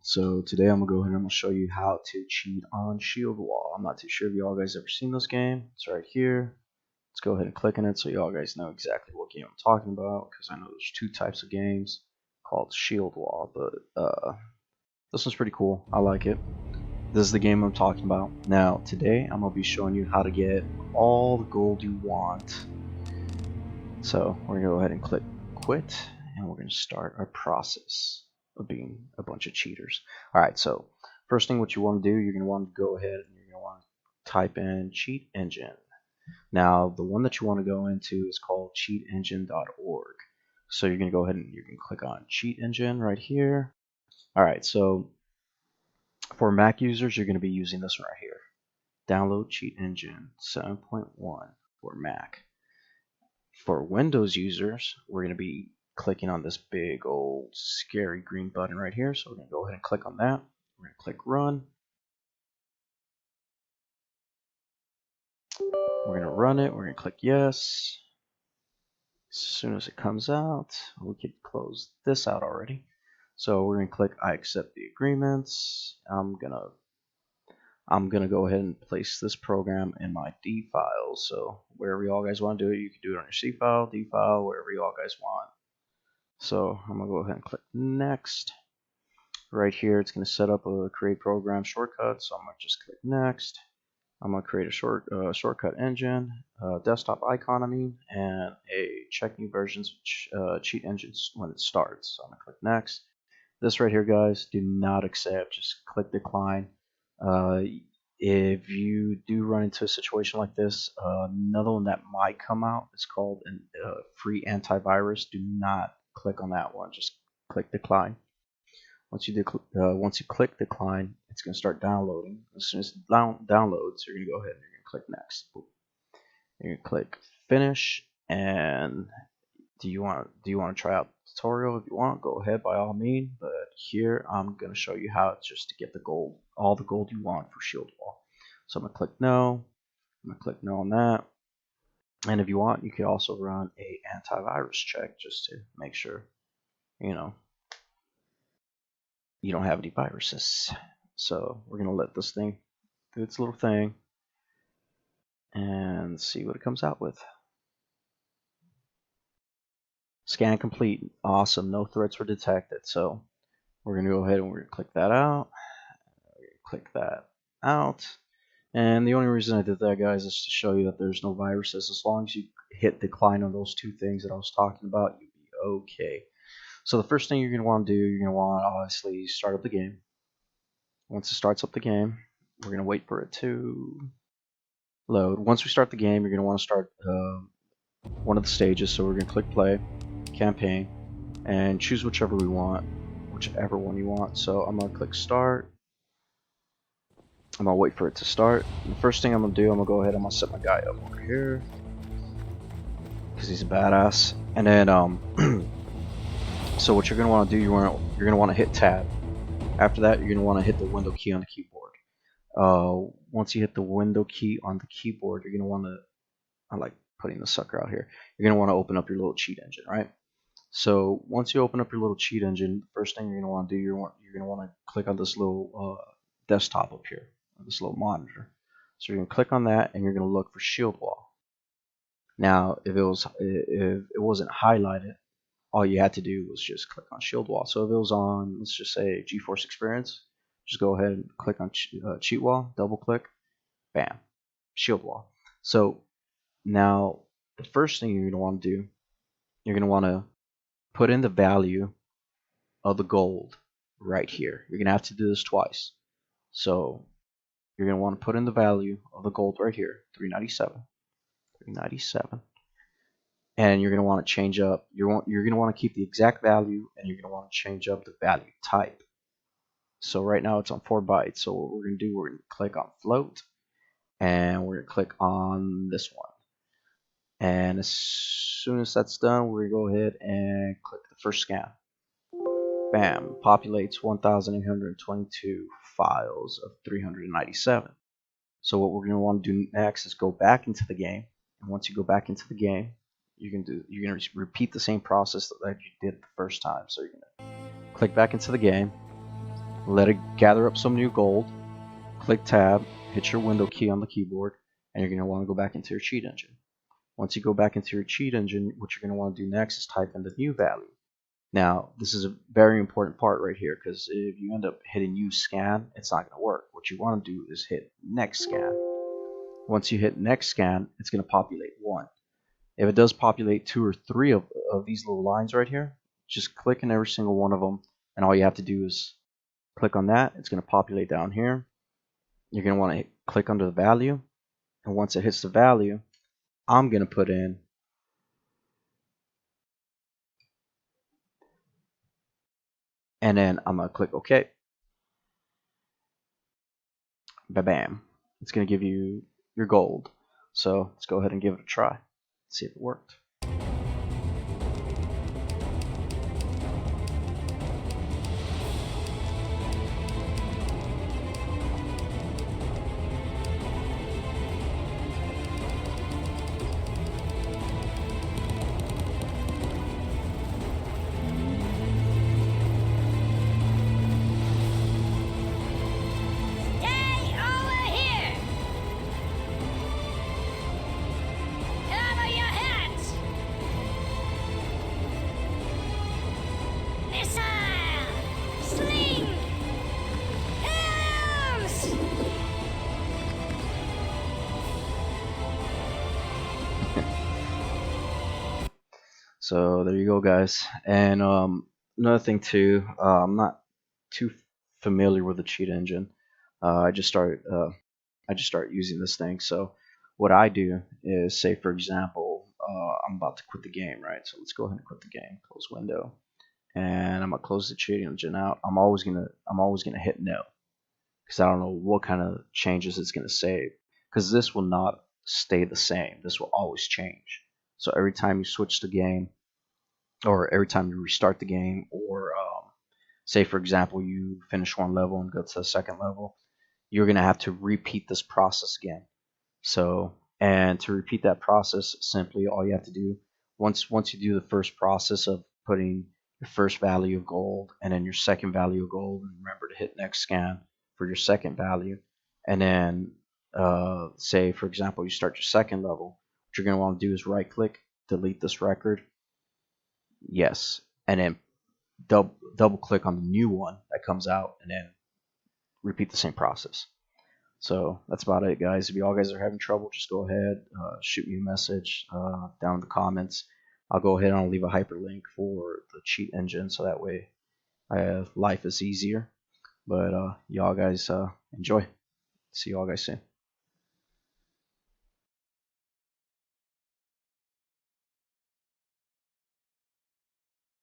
So today I'm gonna go ahead and I'm gonna show you how to cheat on shieldwall. I'm not too sure if y'all guys ever seen this game. It's right here. Let's go ahead and click on it so y'all guys know exactly what game I'm talking about, because I know there's two types of games called shieldwall, but this one's pretty cool. I like it. This is the game I'm talking about. Now today I'm gonna be showing you how to get all the gold you want. So we're gonna go ahead and click quit, and we're gonna start our process of being a bunch of cheaters. Alright, so first thing what you want to do, you're going to want to go ahead and you're going to want to type in cheat engine. Now the one that you want to go into is called cheatengine.org. So you're going to go ahead and you can click on cheat engine right here. Alright, so for Mac users you're going to be using this one right here. Download cheat engine 7.1 for Mac. For Windows users we're going to be clicking on this big old scary green button right here. So we're going to go ahead and click on that. We're going to click run. We're going to run it. We're going to click yes. As soon as it comes out, we can close this out already. So we're going to click I accept the agreements. I'm gonna go ahead and place this program in my D file. So wherever y'all guys want to do it, you can do it on your C file, D file, wherever y'all guys want. So I'm gonna go ahead and click next. Right here, it's gonna set up a create program shortcut. So I'm gonna just click next. I'm gonna create a shortcut engine, desktop icon, and a checking versions cheat engines when it starts. So I'm gonna click next. This right here, guys, do not accept. Just click decline. If you do run into a situation like this, another one that might come out is called a free antivirus. Do not click on that one. Just click decline. Once you click decline, it's going to start downloading. As soon as it downloads, you're going to go ahead and you're going to click next. You're going to click finish. And do you want to try out the tutorial? If you want, go ahead by all means. But here I'm going to show you how just to get the gold, all the gold you want for shieldwall. So I'm going to click no. I'm going to click no on that. And if you want, you can also run a antivirus check just to make sure you don't have any viruses. So we're going to let this thing do its little thing and see what it comes out with. Scan complete. Awesome. No threats were detected. So we're going to go ahead and we're going to click that out. Click that out. And the only reason I did that, guys, is to show you that there's no viruses. As long as you hit decline on those two things that I was talking about, you'll be okay. So the first thing you're going to want to do, you're going to want to obviously start up the game. Once it starts up the game, we're going to wait for it to load. Once we start the game, you're going to want to start one of the stages. So we're going to click play, campaign, and choose whichever we want, whichever one you want. So I'm going to click start. I'm going to wait for it to start. And the first thing I'm going to do, I'm going to go ahead and I'm going to set my guy up over here because he's a badass. And then so what you're going to want to do, you're going to want to hit tab. After that, you're going to want to hit the window key on the keyboard. Once you hit the window key on the keyboard, you're going to want to, I like putting the sucker out here, you're going to want to open up your little cheat engine, right? So once you open up your little cheat engine, the first thing you're going to want to do, you're going to want to click on this little desktop up here, this little monitor. So you're going to click on that and you're going to look for shieldwall. Now if it wasn't highlighted, all you had to do was just click on shieldwall. So if it was on, let's just say GeForce Experience, just go ahead and click on cheat wall, double click, bam, shieldwall. So now the first thing you're going to want to do, you're going to want to put in the value of the gold right here. You're going to have to do this twice. So you're going to want to put in the value of the gold right here, 397. And you're going to want to change up, you're going to want to keep the exact value, and you're going to want to change up the value type. So right now it's on 4 bytes. So what we're going to do, we're going to click on float, and we're going to click on this one. And as soon as that's done, we're going to go ahead and click the first scan. Bam, populates 1,822 files of 397. So what we're going to want to do next is go back into the game. And once you go back into the game, you're going to repeat the same process that you did the first time. So you're going to click back into the game. let it gather up some new gold, click tab, hit your window key on the keyboard, and you're going to want to go back into your cheat engine. Once you go back into your cheat engine, what you're going to want to do next is type in the new value. Now, this is a very important part right here, because if you end up hitting use scan, it's not going to work. What you want to do is hit next scan. Once you hit next scan, it's going to populate 1. If it does populate 2 or 3 of these little lines right here, just click in every single one of them, and all you have to do is click on that. It's going to populate down here. You're going to want to click under the value, and once it hits the value, I'm going to put in and then I'm going to click OK. Bam. It's going to give you your gold. So let's go ahead and give it a try. See if it worked. So there you go, guys. And another thing too, I'm not too familiar with the cheat engine. I just started using this thing. So what I do is, say for example, I'm about to quit the game, right? So let's go ahead and quit the game. Close window, and I'm gonna close the cheat engine out. I'm always gonna hit no, because I don't know what kind of changes it's gonna save. Because this will not stay the same. This will always change. So every time you switch the game, or every time you restart the game, or say for example you finish one level and go to the second level, you're going to have to repeat this process again. So, and to repeat that process, simply all you have to do, once you do the first process of putting your first value of gold and then your second value of gold, and remember to hit next scan for your second value, and then say for example you start your second level, what you're going to want to do is right click, delete this record, yes, and then double click on the new one that comes out, and then repeat the same process. So that's about it, guys. If you all guys are having trouble, just go ahead, shoot me a message down in the comments. I'll go ahead and I'll leave a hyperlink for the cheat engine, so that way life is easier. But y'all guys enjoy. See you all guys soon.